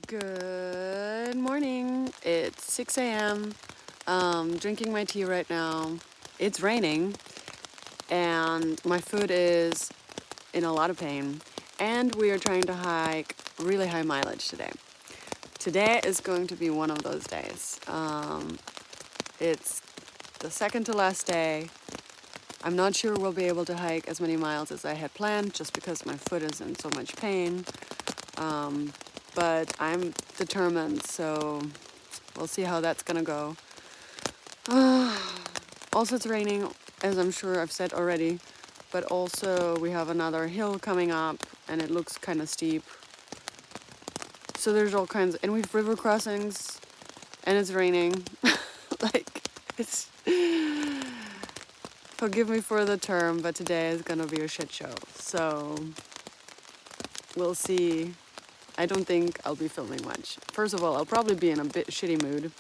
Good morning. It's 6 a.m. Drinking my tea right now. It's raining and my foot is in a lot of pain. And we are trying to hike really high mileage today. Today is going to be one of those days. It's the second to last day. I'm not sure we'll be able to hike as many miles as I had planned just because my foot is in so much pain. But I'm determined, so we'll see how that's gonna go. Also, it's raining, as I'm sure I've said already, but also we have another hill coming up and it looks kind of steep. So there's all kinds, and we have river crossings and it's raining. It's, forgive me for the term, but today is gonna be a shit show. So we'll see. I don't think I'll be filming much. First of all, I'll probably be in a bit shitty mood.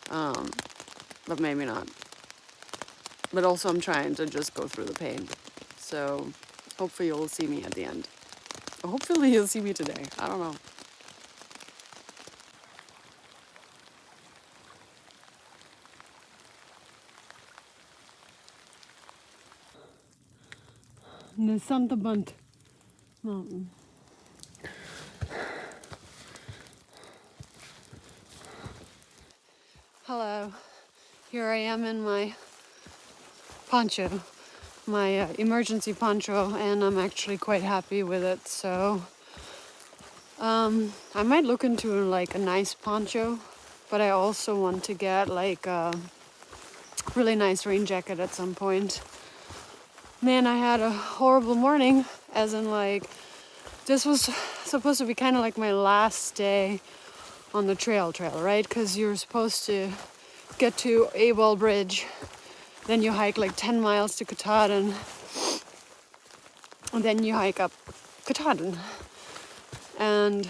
But maybe not. But also I'm trying to just go through the pain. So hopefully you'll see me at the end. Hopefully you'll see me today. I don't know. The Santa Bunt Mountain. Hello. Here I am in my poncho, my emergency poncho, and I'm actually quite happy with it. So I might look into like a nice poncho, but I also want to get like a really nice rain jacket at some point. Man, I had a horrible morning, as in like this was supposed to be kind of like my last day on the trail, right? Because you're supposed to get to A-Wall Bridge, then you hike like 10 miles to Katahdin, and then you hike up Katahdin. And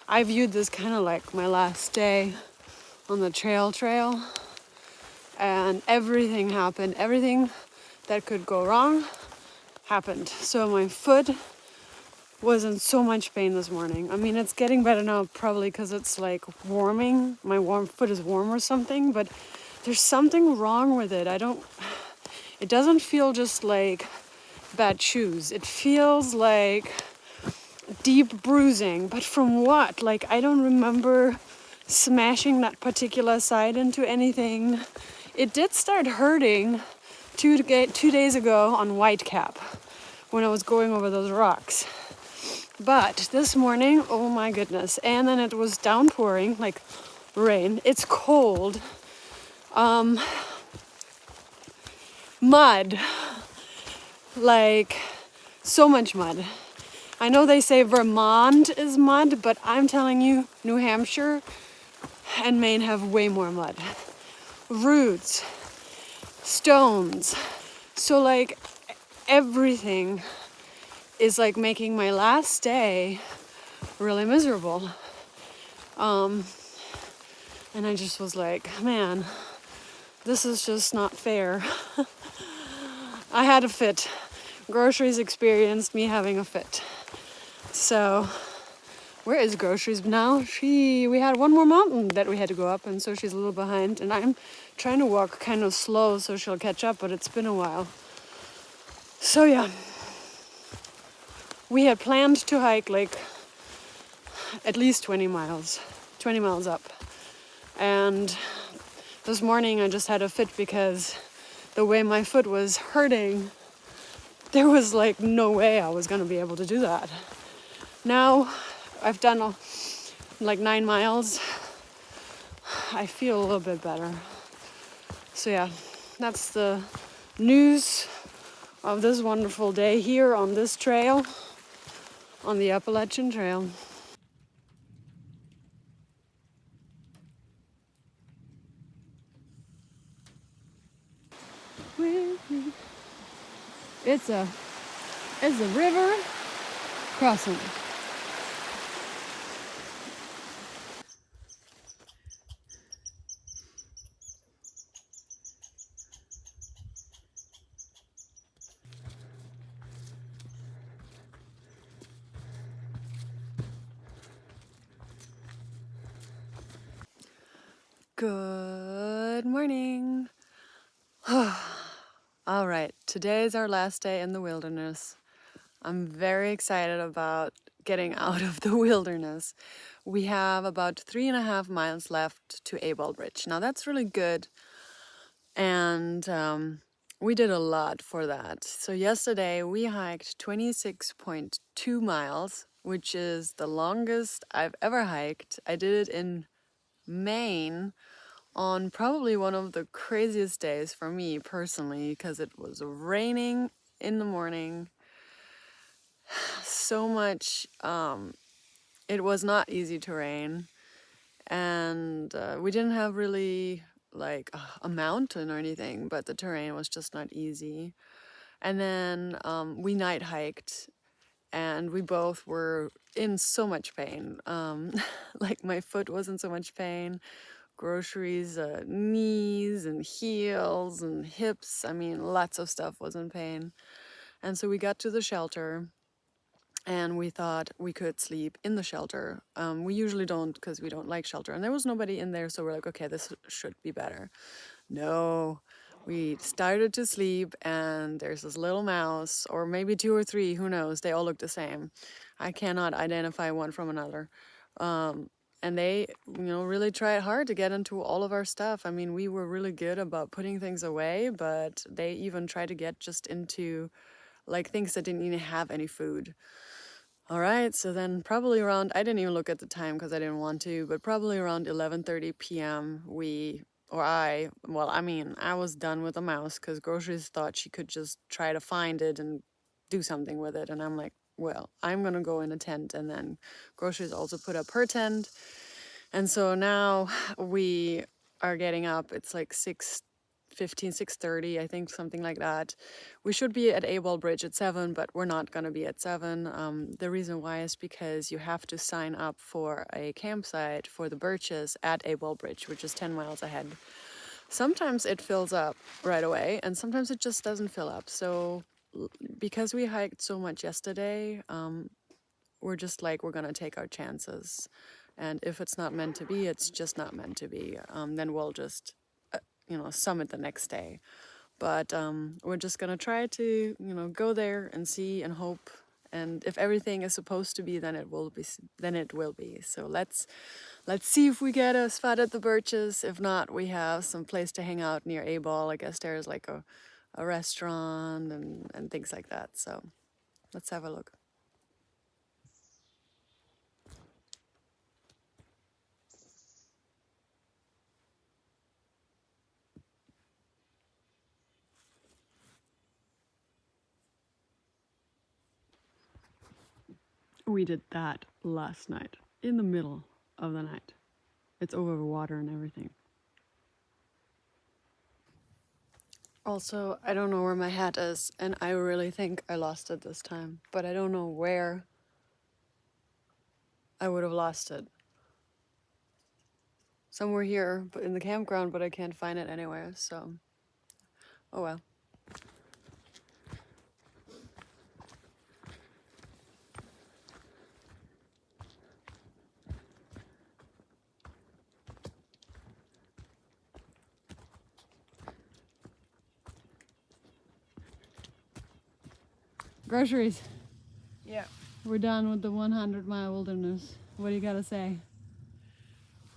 I viewed this kind of like my last day on the trail, and everything happened. Everything that could go wrong happened. So my foot was in so much pain this morning. I mean, it's getting better now, probably because it's like warming. My foot is warm or something, but there's something wrong with it. It doesn't feel just like bad shoes. It feels like deep bruising, but from what? Like, I don't remember smashing that particular side into anything. It did start hurting two days ago on Whitecap when I was going over those rocks. But this morning, oh my goodness. And then it was downpouring, like rain. It's cold. Mud. Like, so much mud. I know they say Vermont is mud, but I'm telling you, New Hampshire and Maine have way more mud. Roots. Stones. So like, everything is like making my last day really miserable. And I just was like, man, this is just not fair. I had a fit. Groceries experienced me having a fit. So, where is Groceries now? We had one more mountain that we had to go up, and so she's a little behind. And I'm trying to walk kind of slow so she'll catch up, but it's been a while. So yeah. We had planned to hike like at least 20 miles up. And this morning I just had a fit because the way my foot was hurting, there was like no way I was going to be able to do that. Now I've done like 9 miles. I feel a little bit better. So yeah, that's the news of this wonderful day here on this trail. On the Appalachian Trail. It's a river crossing. Good morning. All right, today is our last day in the wilderness. I'm very excited about getting out of the wilderness. We have about 3.5 miles left to Abel Bridge. Now that's really good, and we did a lot for that. So yesterday we hiked 26.2 miles, which is the longest I've ever hiked. I did it in Maine on probably one of the craziest days for me personally, because it was raining in the morning so much. It was not easy terrain, and we didn't have really like a mountain or anything, but the terrain was just not easy. And then we night hiked, and we both were in so much pain. Like my foot was in so much pain, groceries, knees and heels and hips. I mean, lots of stuff was in pain. And so we got to the shelter, and we thought we could sleep in the shelter. We usually don't, because we don't like shelter. And there was nobody in there, so we're like, okay, this should be better. No, we started to sleep, and there's this little mouse, or maybe two or three, who knows? They all look the same. I cannot identify one from another. And they, really tried hard to get into all of our stuff. I mean, we were really good about putting things away, but they even tried to get just into like things that didn't even have any food. All right, so then probably around, I didn't even look at the time because I didn't want to, but probably around 11:30 p.m. I was done with the mouse because Groceries thought she could just try to find it and do something with it. And I'm like, well, I'm going to go in a tent. And then Groceries also put up her tent. And so now we are getting up. It's like 6:15, 6:30, I think, something like that. We should be at Abel Bridge at 7, but we're not going to be at 7. The reason why is because you have to sign up for a campsite for the Birches at Abel Bridge, which is 10 miles ahead. Sometimes it fills up right away, and sometimes it just doesn't fill up. So because we hiked so much yesterday, we're just like, we're going to take our chances. And if it's not meant to be, it's just not meant to be. Then we'll just, summit the next day. But we're just going to try to, go there and see and hope. And if everything is supposed to be, then it will be. Then it will be. So let's see if we get a spot at the Birches. If not, we have some place to hang out near Abel. I guess there's like a restaurant and things like that. So let's have a look. We did that last night, in the middle of the night. It's over water and everything. Also, I don't know where my hat is, and I really think I lost it this time, but I don't know where I would have lost it. Somewhere here, but in the campground, but I can't find it anywhere, so oh well. Groceries. Yeah. We're done with the 100-mile wilderness. What do you gotta say?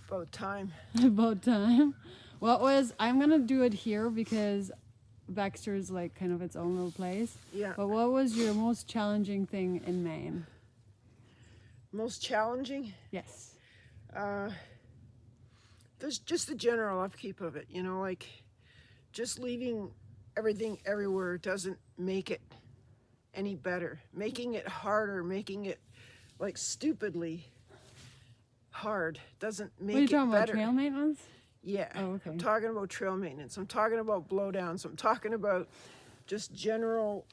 About time. About time. I'm gonna do it here because Baxter is like kind of its own little place. Yeah. But what was your most challenging thing in Maine? Most challenging? Yes. There's just the general upkeep of it, like just leaving everything everywhere doesn't make it any better. Making it harder, making it like stupidly hard doesn't make it better. What are you talking about, trail maintenance? Yeah. Oh, okay. I'm talking about trail maintenance. I'm talking about blowdowns. I'm talking about just general,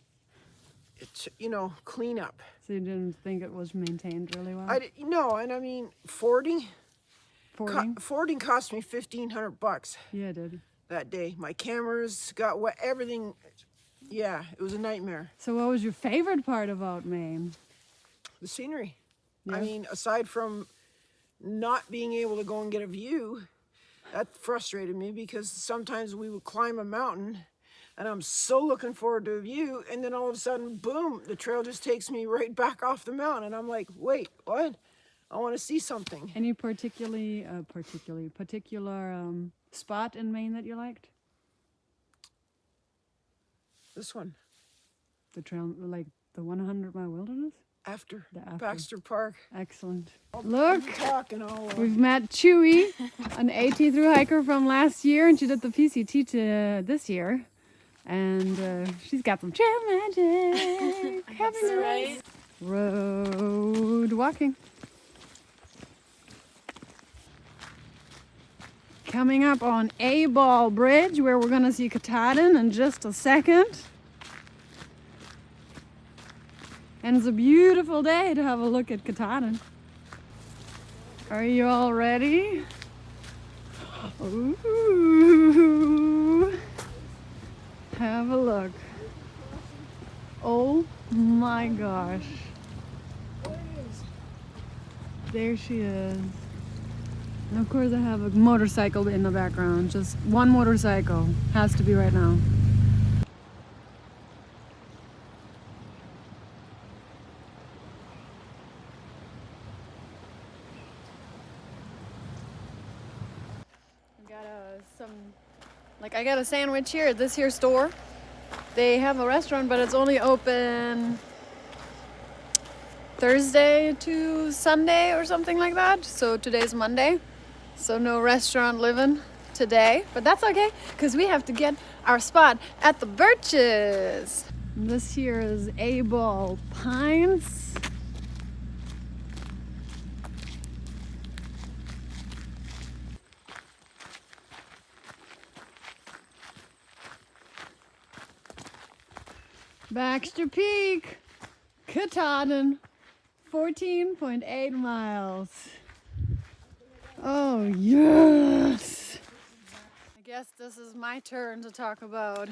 cleanup. So you didn't think it was maintained really well? No, and I mean, fording cost me $1,500. Yeah, it did. That day. My cameras got wet, everything. Yeah, it was a nightmare. So what was your favorite part about Maine? The scenery. Yeah. I mean, aside from not being able to go and get a view, That frustrated me because sometimes we would climb a mountain and I'm so looking forward to a view, and then all of a sudden, boom, the trail just takes me right back off the mountain, and I'm like, wait, what? I want to see something. Any particular spot in Maine that you liked? This one, The trail, like the 100-mile wilderness? after After. Baxter Park. Excellent. I'll Look, talk and I'll, we've met Chewy, an AT through hiker from last year, and she did the PCT to this year. And she's got some trail magic. Happy right. road walking. Coming up on A-Ball Bridge, where we're gonna see Katahdin in just a second. And it's a beautiful day to have a look at Katahdin. Are you all ready? Ooh. Have a look. Oh my gosh. There she is. And of course I have a motorcycle in the background. Just one motorcycle. Has to be right now. I got a sandwich here at this here store. They have a restaurant, but it's only open Thursday to Sunday or something like that. So today's Monday. So no restaurant living today, but that's okay because we have to get our spot at the Birches. This here is A-Ball Pines. Baxter Peak, Katahdin, 14.8 miles. Oh yes! I guess this is my turn to talk about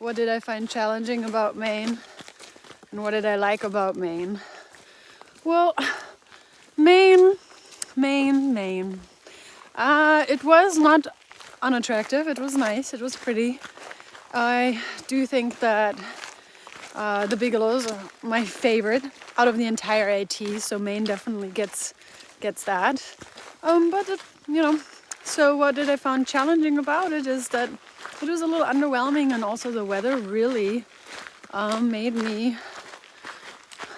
what did I find challenging about Maine and what did I like about Maine. Well, Maine. It was not unattractive. It was nice. It was pretty. I do think that the Bigelows are my favorite out of the entire AT, so Maine definitely gets that. But it, so what did I find challenging about it is that it was a little underwhelming, and also the weather really made me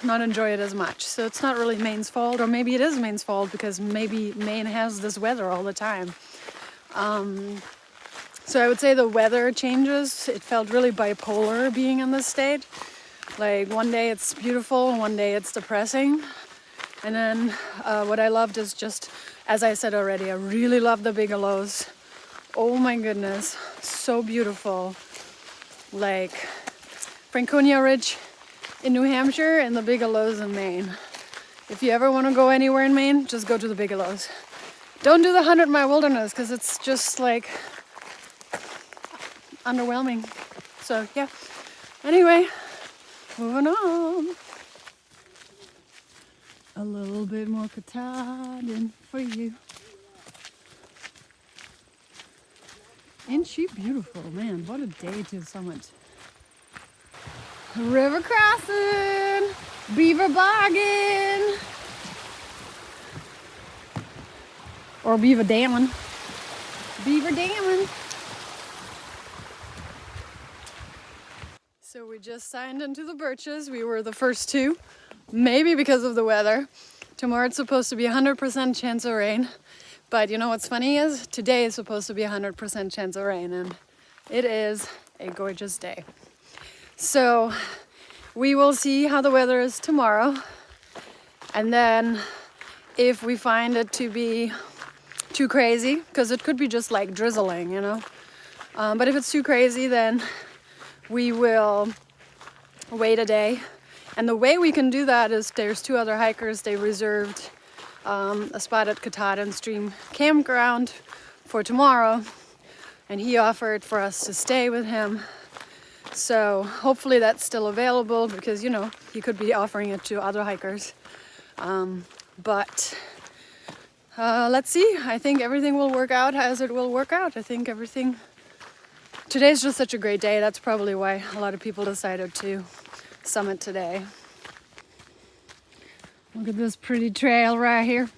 not enjoy it as much. So it's not really Maine's fault, or maybe it is Maine's fault because maybe Maine has this weather all the time. So I would say the weather changes. It felt really bipolar being in this state. Like one day it's beautiful, one day it's depressing. And then what I loved is just, as I said already, I really love the Bigelows. Oh my goodness, so beautiful. Like Franconia Ridge in New Hampshire and the Bigelows in Maine. If you ever want to go anywhere in Maine, just go to the Bigelows. Don't do the 100-mile wilderness because it's just like underwhelming. So yeah, anyway, moving on. A little bit more Katahdin for you. Ain't she beautiful? Man, what a day to summit. River crossing, beaver bogging, or beaver damming. Beaver damming. So we just signed into the Birches. We were the first two, maybe because of the weather. Tomorrow it's supposed to be 100% chance of rain. But you know what's funny is today is supposed to be 100% chance of rain, and it is a gorgeous day. So we will see how the weather is tomorrow. And then if we find it to be too crazy, because it could be just like drizzling, but if it's too crazy, then we will wait a day. And the way we can do that is there's two other hikers. They reserved a spot at Katahdin Stream Campground for tomorrow, and he offered for us to stay with him. So hopefully that's still available because, he could be offering it to other hikers. But let's see. I think everything will work out as it will work out. I think today's just such a great day. That's probably why a lot of people decided to summit today. Look at this pretty trail right here.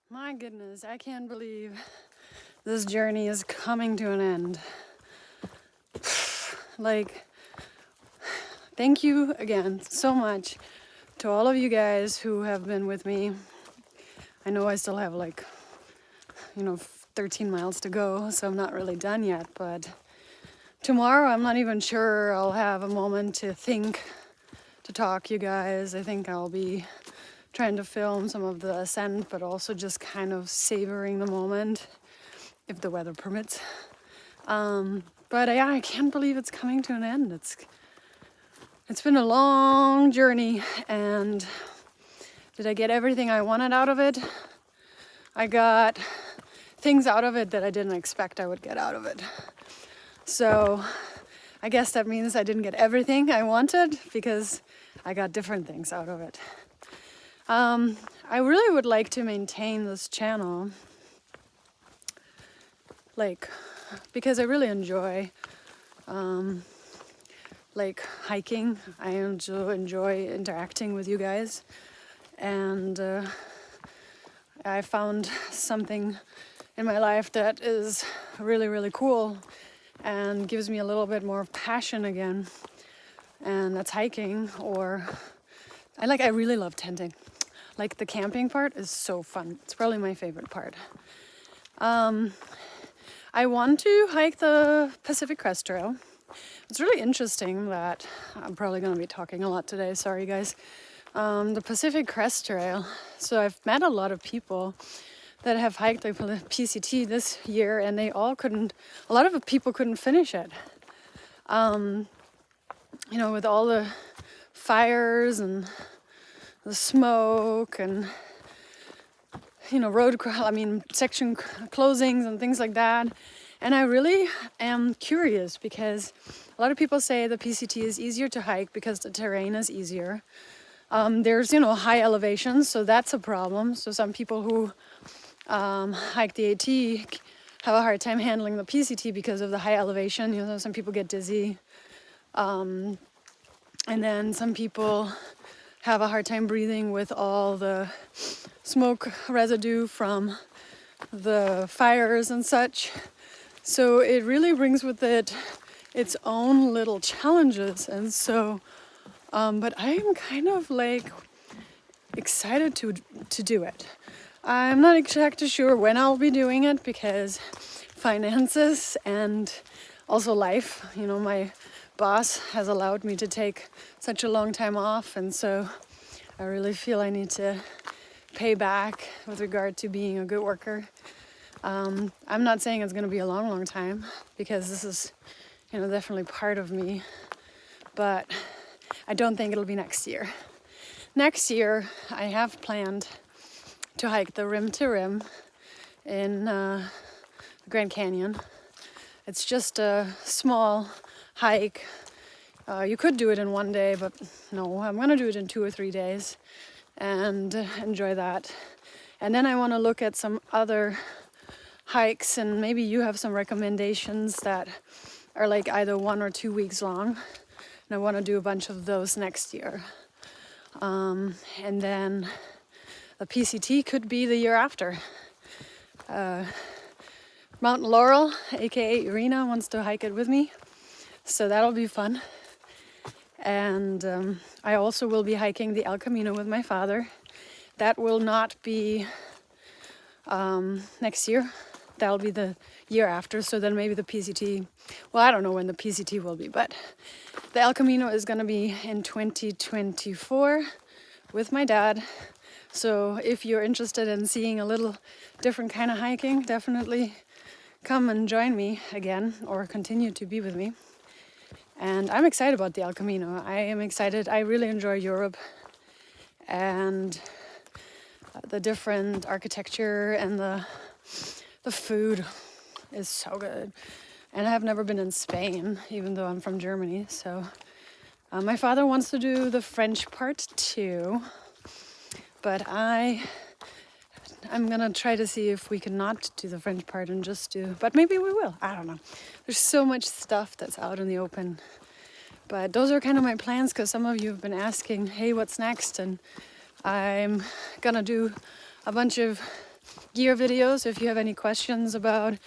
My goodness, I can't believe this journey is coming to an end. Like, thank you again so much to all of you guys who have been with me. I know I still have 13 miles to go, so I'm not really done yet, but tomorrow I'm not even sure I'll have a moment to think, to talk you guys. I think I'll be trying to film some of the ascent, but also just kind of savoring the moment, if the weather permits. But yeah, I can't believe it's coming to an end. It's been a long journey, and did I get everything I wanted out of it? I got things out of it that I didn't expect I would get out of it. So I guess that means I didn't get everything I wanted because I got different things out of it. I really would like to maintain this channel, because I really enjoy hiking. I enjoy interacting with you guys, and I found something in my life that is really, really cool and gives me a little bit more passion again, and that's hiking. Or I really love tenting. Like, the camping part is so fun. It's probably my favorite part. I want to hike the Pacific Crest Trail. It's really interesting that I'm probably going to be talking a lot today. Sorry, guys. The Pacific Crest Trail. So I've met a lot of people that have hiked the PCT this year, and a lot of people couldn't finish it. With all the fires and the smoke and section closings and things like that. And I really am curious because a lot of people say the PCT is easier to hike because the terrain is easier. There's high elevations, so that's a problem. So some people who hike the AT have a hard time handling the PCT because of the high elevation. Some people get dizzy, and then some people have a hard time breathing with all the smoke residue from the fires and such. So it really brings with it its own little challenges. And so, but I'm kind of excited to do it. I'm not exactly sure when I'll be doing it because finances and also life. My boss has allowed me to take such a long time off, and so I really feel I need to pay back with regard to being a good worker. I'm not saying it's going to be a long time because this is, definitely part of me, but I don't think it'll be next year. Next year, I have planned to hike the rim to rim in the Grand Canyon. It's just a small hike. You could do it in one day, but no, I'm going to do it in 2 or 3 days and enjoy that. And then I want to look at some other hikes, and maybe you have some recommendations that are either 1 or 2 weeks long. And I want to do a bunch of those next year. And then the PCT could be the year after. Mount Laurel, aka Irina, wants to hike it with me, so that'll be fun. And I also will be hiking the El Camino with my father. That will not be next year. That'll be the year after. So then maybe the PCT, well, I don't know when the PCT will be, but the El Camino is going to be in 2024 with my dad. So if you're interested in seeing a little different kind of hiking, definitely come and join me again or continue to be with me. And I'm excited about the El Camino. I am excited. I really enjoy Europe and the different architecture and the The food is so good. And I have never been in Spain, even though I'm from Germany. So my father wants to do the French part too. But I'm gonna try to see if we can not do the French part and just do, but maybe we will, I don't know. There's so much stuff that's out in the open. But those are kind of my plans, because some of you have been asking, hey, what's next? And I'm gonna do a bunch of gear videos. If you have any questions about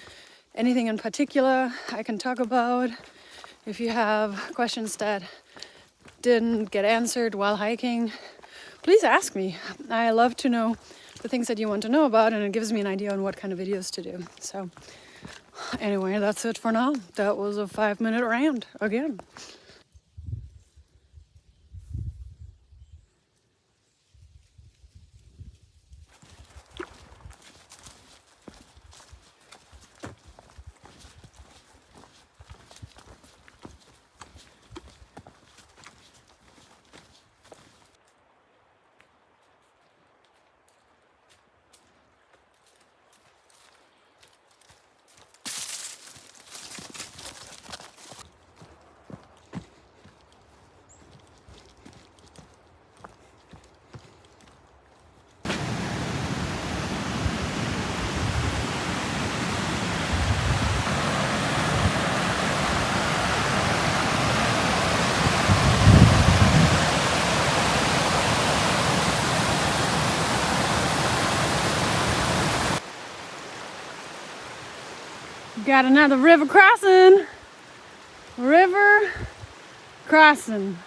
anything in particular I can talk about, if you have questions that didn't get answered while hiking, please ask me. I love to know the things that you want to know about, and it gives me an idea on what kind of videos to do. So anyway, that's it for now. That was a 5-minute rant again. Got another river crossing. River crossing.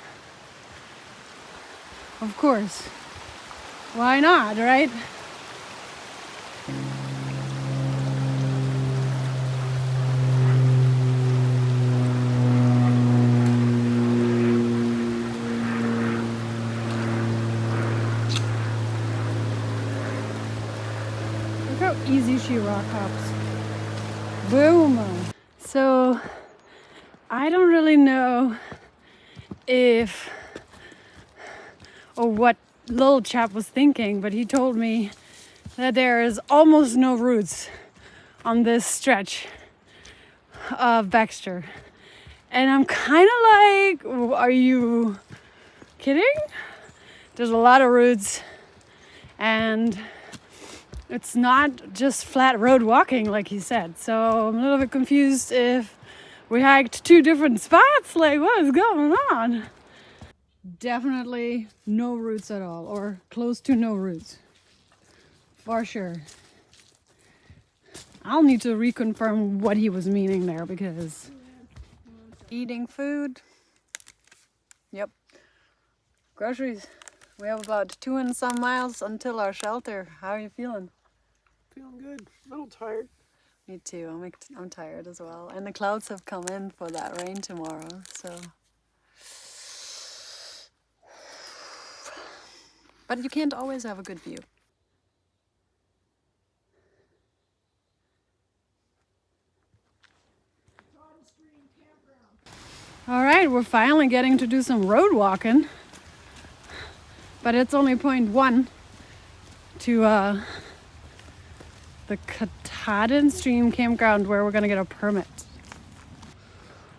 Of course. Why not, right? Look how easy she rock hops. Boom. So I don't really know if or what little chap was thinking, but he told me that there is almost no roots on this stretch of Baxter. And I'm kind of like, are you kidding? There's a lot of roots, and it's not just flat road walking like he said. So I'm a little bit confused if we hiked 2 different spots. Like, what is going on? Definitely no roots at all, or close to no roots. For sure. I'll need to reconfirm what he was meaning there, because eating food. Yep. Groceries. We have about 2 and some miles until our shelter. How are you feeling? Feeling good. A little tired. Me too. I'm tired as well. And the clouds have come in for that rain tomorrow, so. But you can't always have a good view. All right, we're finally getting to do some road walking. But it's only 0.1 to the Katahdin Stream campground, where we're gonna get a permit.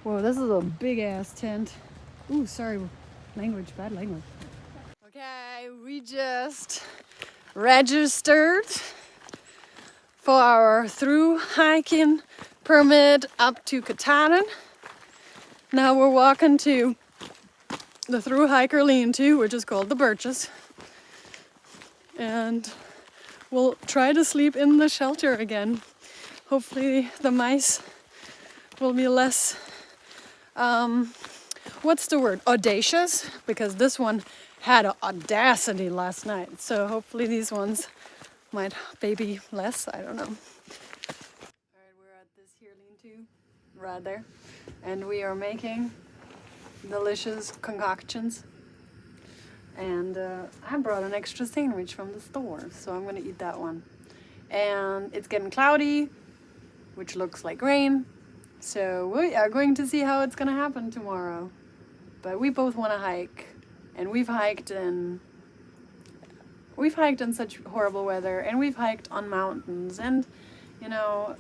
Whoa, this is a big ass tent. Ooh, sorry, bad language. Okay, we just registered for our through hiking permit up to Katahdin. Now we're walking to the through hiker lean-to, which is called the Birches. And we'll try to sleep in the shelter again. Hopefully the mice will be less, what's the word? Audacious, because this one had audacity last night. So hopefully these ones might maybe less, I don't know. All right, we're at this here lean-to right there. And we are making delicious concoctions. And I brought an extra sandwich from the store, so I'm gonna eat that one. And it's getting cloudy, which looks like rain. So we are going to see how it's gonna happen tomorrow. But we both wanna hike, and we've hiked in such horrible weather, and we've hiked on mountains, and You know,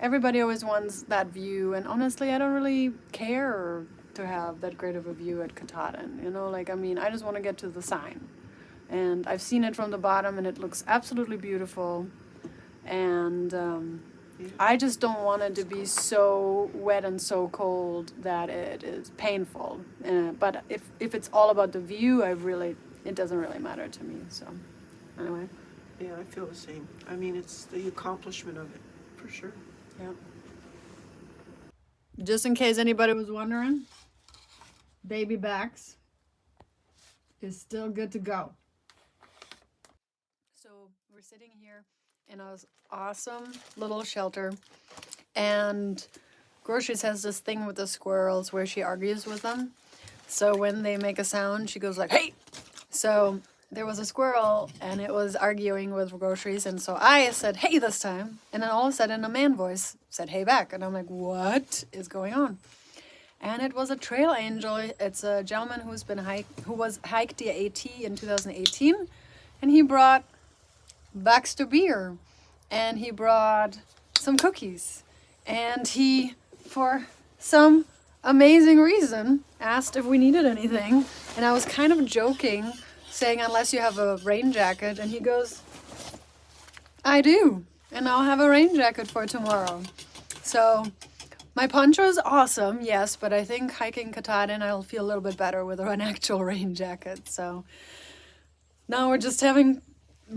everybody always wants that view, and honestly, I don't really care to have that great of a view at Katahdin. You know, like, I mean, I just want to get to the sign. And I've seen it from the bottom, and it looks absolutely beautiful. And I just don't want it to be so wet and so cold that it is painful. But if it's all about the view, it doesn't really matter to me. So, anyway. Yeah, I feel the same. I mean, it's the accomplishment of it, for sure. Yeah. Just in case anybody was wondering, Baby Backs is still good to go. So we're sitting here in a awesome little shelter, and Groceries has this thing with the squirrels where she argues with them. So when they make a sound, she goes like, "Hey!" So there was a squirrel, and it was arguing with Groceries, and so I said, "Hey," this time, and then all of a sudden a man voice said, "Hey," back, and I'm like, what is going on? And it was a trail angel. It's a gentleman who was hiked the AT in 2018, and he brought Baxter beer, and he brought some cookies, and he, for some amazing reason, asked if we needed anything, and I was kind of joking, saying unless you have a rain jacket, and he goes, "I do, and I'll have a rain jacket for tomorrow." So my poncho is awesome, yes, but I think hiking Katahdin I'll feel a little bit better with an actual rain jacket. So now we're just having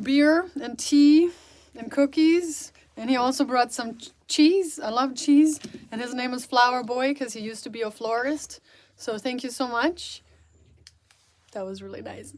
beer and tea and cookies, and he also brought some cheese. I love cheese, and his name is Flower Boy because he used to be a florist. So thank you so much. That was really nice.